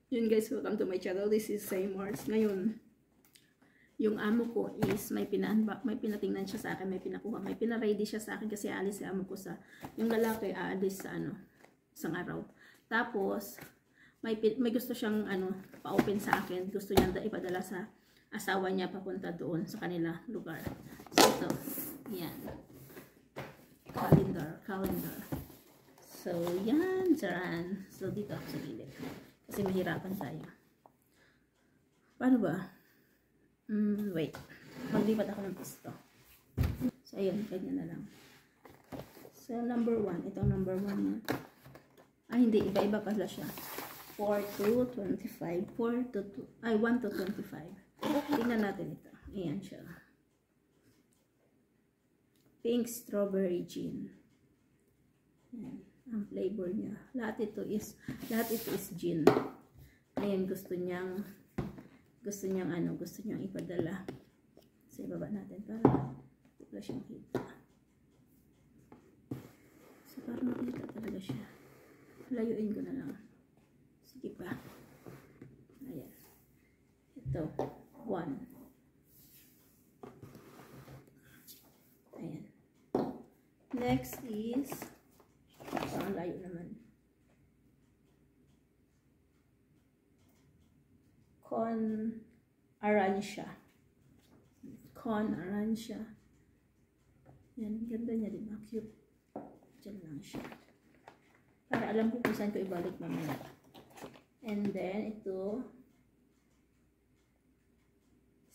Yun guys, welcome to my channel. This is Saymars. Ngayon, yung amo ko is may pinatingnan siya sa akin, may pinakuha, may pinaready siya sa akin kasi aalis si amo ko sa, yung lalaki aalis sa isang araw. Tapos, may gusto siyang pa-open sa akin. Gusto niya ipadala sa asawa niya papunta doon sa kanila lugar. So, ito. Yan. Calendar. So, yan. Charan. So, dito ako sa gilid. Kasi mahirapan tayo. Paano ba? Wait. Maglipat ako ng pisto. So, ayun. Ganyan na lang. So, number 1. Itong number 1 niya. Hindi. Iba-iba pala siya. 4 to 25. 1 to 25. Tingnan natin ito. Ayan siya. Pink Strawberry Gin. Ayan. Ang flavor niya. Lahat ito is gin. Ayan, gusto niyang ipadala. So, ibaba natin para wala siyang kita. So, para makita talaga siya. Layuin ko na lang. Sige pa. Ayan. Ito. 1. Ayan. Next is parang layo naman. Con Arancia. Yan, ganda niya, diba? Cute. Diyan lang siya. Para alam ko kung saan ko ibalik mamaya. And then, ito,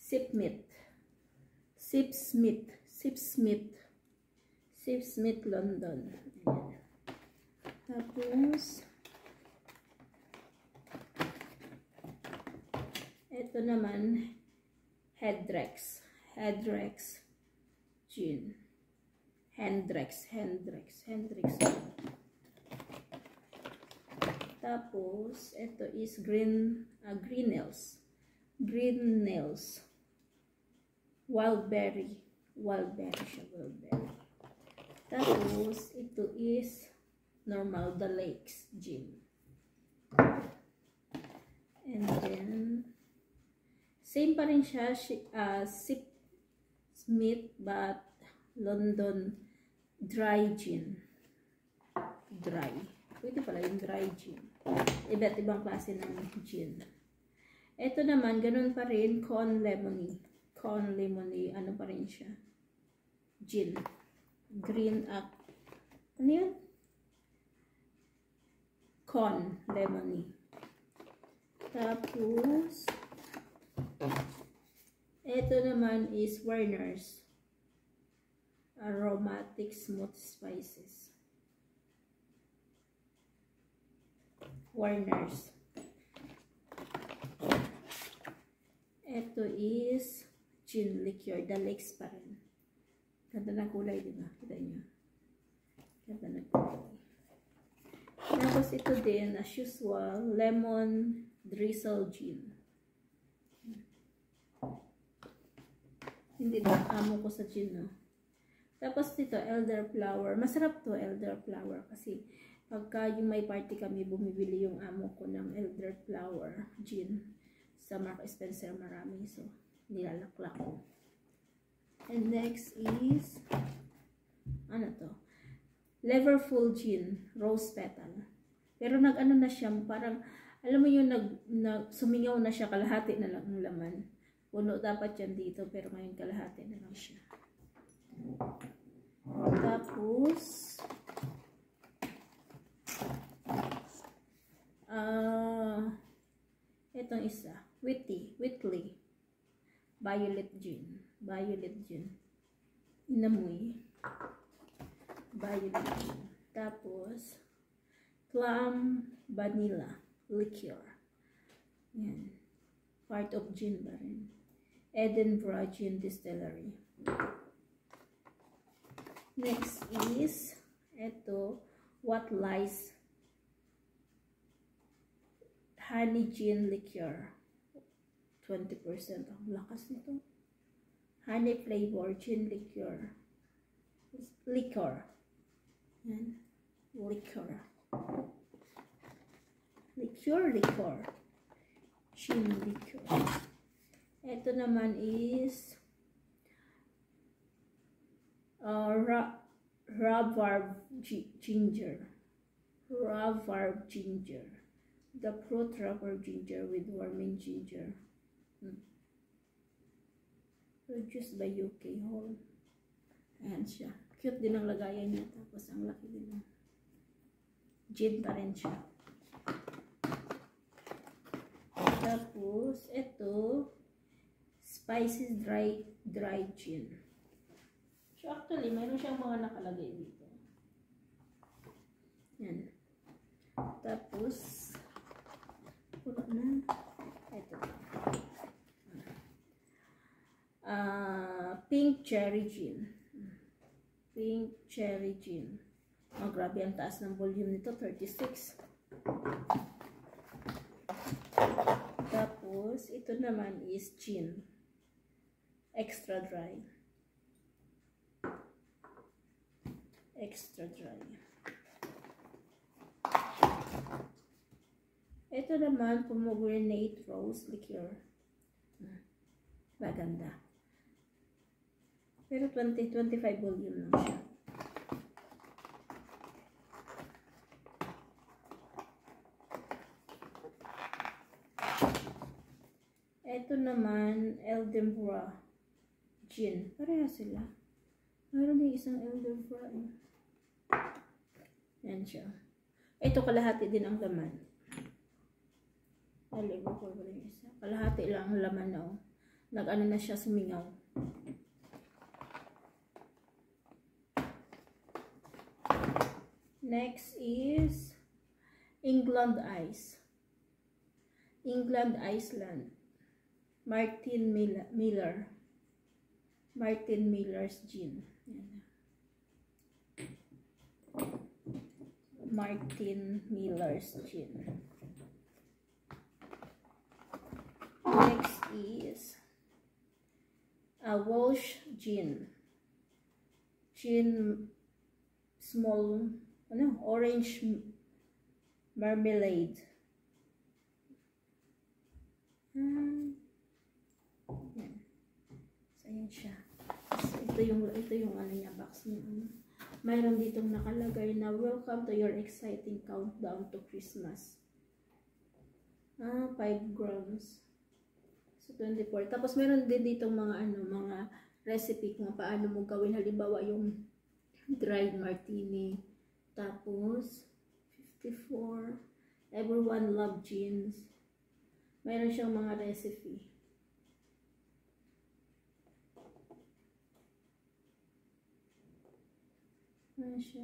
Sipsmith London. Ayan. Tapos, ito naman, Hendrix Gin. Hendrix. Tapos, ito is Green Nails. Wildberry siya, wildberry. Tapos, ito is normal, The Lakes Gin. And then, same pa rin siya, Sipsmith, but London Dry Gin. Dry. Pwede pala yung dry gin. Iba't ibang klase ng gin. Ito naman, ganun pa rin, Con Lemony, ano pa rin siya? Gin. Green up. Ano yun? Con Lemony. Tapos, ito naman is Werner's Aromatic Smooth Spices. Werner's. Ito is gin liqueur. The Lakes pa rin. Ganda ng kulay, diba? Kita nyo. Ganda ng kulay. Tapos ito din, as usual, Lemon Drizzle Gin. Hindi na amo ko sa gin, no? Tapos dito, Elderflower. Masarap to, Elderflower. Kasi pagka yung may party kami, bumibili yung amo ko ng Elderflower gin. Sa Mark Spencer marami. So, nilalaklak ko. And next is, ano to? Liverpool Gin, Rose Petal. Pero nag-ano na siya, parang, alam mo yung sumingaw na siya, kalahati na lang ang laman. Puno dapat yan dito, pero ngayon kalahati na lang siya. Tapos, itong isa, Whitley, Violet Gin. Inamoy. Violet Gin. Tapos, Plum Vanilla Liqueur. Yan. Part of gin ba rin. Edinburgh Gin Distillery. Next is, ito, What Lies Honey Gin Liqueur. 20%. Ang lakas nito. Honey flavor gin liqueur. Yan. Liqueur. gin liquor. Ito naman is rhubarb ginger. Rhubarb ginger. The fruit rhubarb ginger with warming ginger. Produced by UK Hall. Ayan siya. Cute din ang lagayan niya. Tapos ang laki din. Gin pa rin siya. Tapos, ito, spices dried gin. So, actually, mayroon siyang mga nakalagay dito. Yan. Tapos, puno na. Ito. Pink cherry gin. Pink cherry gin. Oh, grabe ang taas ng volume nito. 36. Tapos, ito naman is gin. Extra dry. Extra dry. Ito naman, pomegranate rose liqueur. Maganda. Pero 25 volume lang siya. Ito naman, Eldenborough gin. Pareha sila. Mayroon din isang Eldenborough. Yan siya. Ito kalahati din ang laman. Aligo ko ba yung isa? Kalahati lang ang laman na. Nag-ano na siya, sumingaw. Next is England Ice. England Iceland. Martin Miller. Martin Miller's gin. Yan. Martin Miller's gin. Next is a Welsh gin. Gin small, orange marmalade. Yan. So, ayan siya. So, ito yung ano niya, box niya. Mayroon ditong nakalagay na welcome to your exciting countdown to Christmas. 5 grams. So, 24. Tapos, meron din ditong mga recipe kung paano mo gawin. Halimbawa, yung dried martini. Tapos, 54. Everyone love gins. Mayroon siyang mga recipe. Ano siya?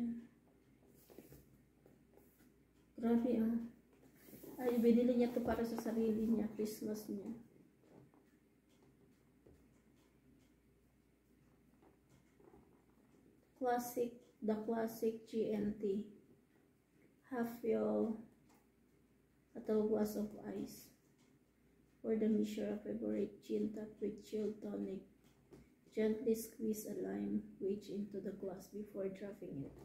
Grabe Ay, binili niya to para sa sarili niya. Christmas niya. The classic GNT. Half fill a glass of ice. For the measure of favorite gin top with chilled tonic. Gently squeeze a lime wedge into the glass before dropping it.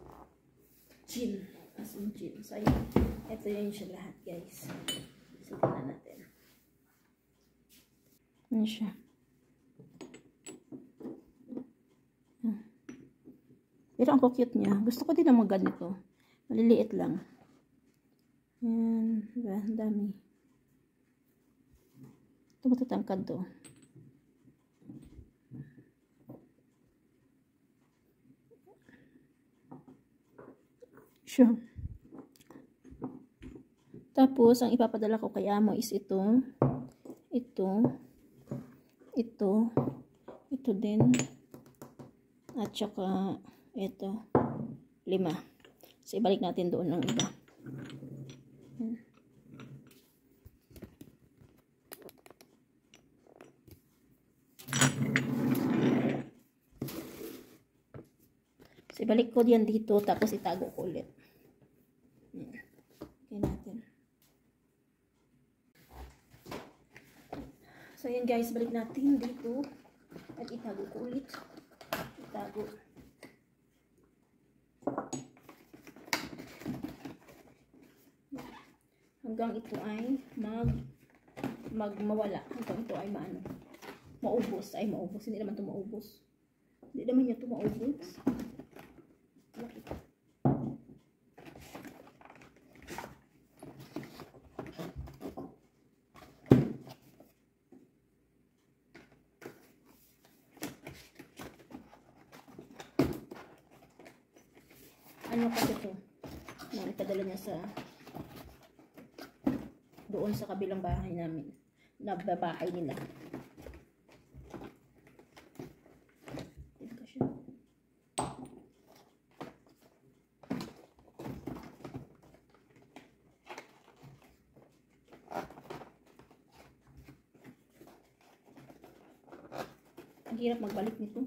Gin. As in gin. So, ayan. Ito yun siya lahat, guys. So, tingnan natin. Ano siya? Pero ang cute niya. Gusto ko din naman ganito. Maliliit lang. Ayan. Diba? Ang dami. Ito matatangkad to. Sure. Tapos, ang ipapadala ko kay amo is ito din, at saka ito, 5. So, ibalik natin doon ang iba. So, ibalik ko yan dito, tapos itago ko ulit. Okay natin. So, yan guys, balik natin dito. At itago ko ulit. Itago. Hanggang ito ay mawala. Ito ay maubos. Ay maubos. Hindi naman ito maubos. Hindi naman niya ito maubos. Ano kasi ito? Ipadala niya sa doon sa kabilang bahay namin. Bahay nila. Ito siya. Ang hirap magbalik nito.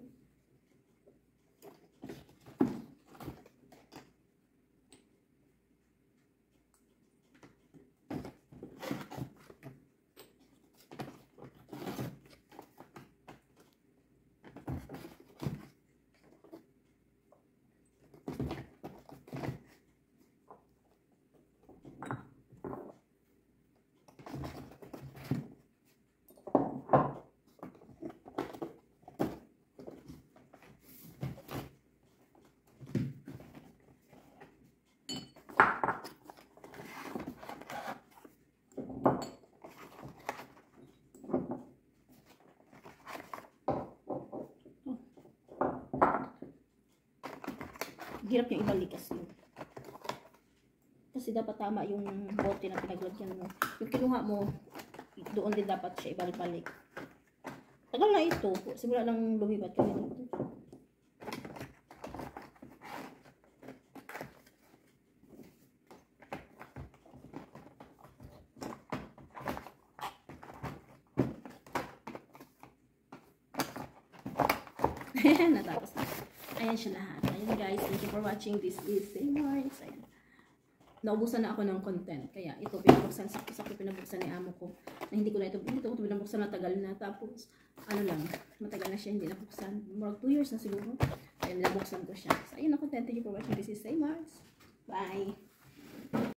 Hirap yung ibalik kasi dapat tama yung bote na pinaglagyan mo. Yung kinuha mo, doon din dapat siya ibalik-balik. Tagal na ito. Simula nang lumipat kami dito. Natapos na. Ayan siya lahat. Ayan guys, thank you for watching. This is Seymour's. Ayan. Naubusan na ako ng content. Kaya ito, pinabuksan. Sakto pinabuksan ni amo ko. Na hindi ko na ito pinabuksan, matagal na. Tapos, ano lang, matagal na siya hindi nabuksan. More 2 years na siguro. Ayan, nabuksan ko siya. So, ayun na content. Thank you for watching. This is Seymour's. Bye!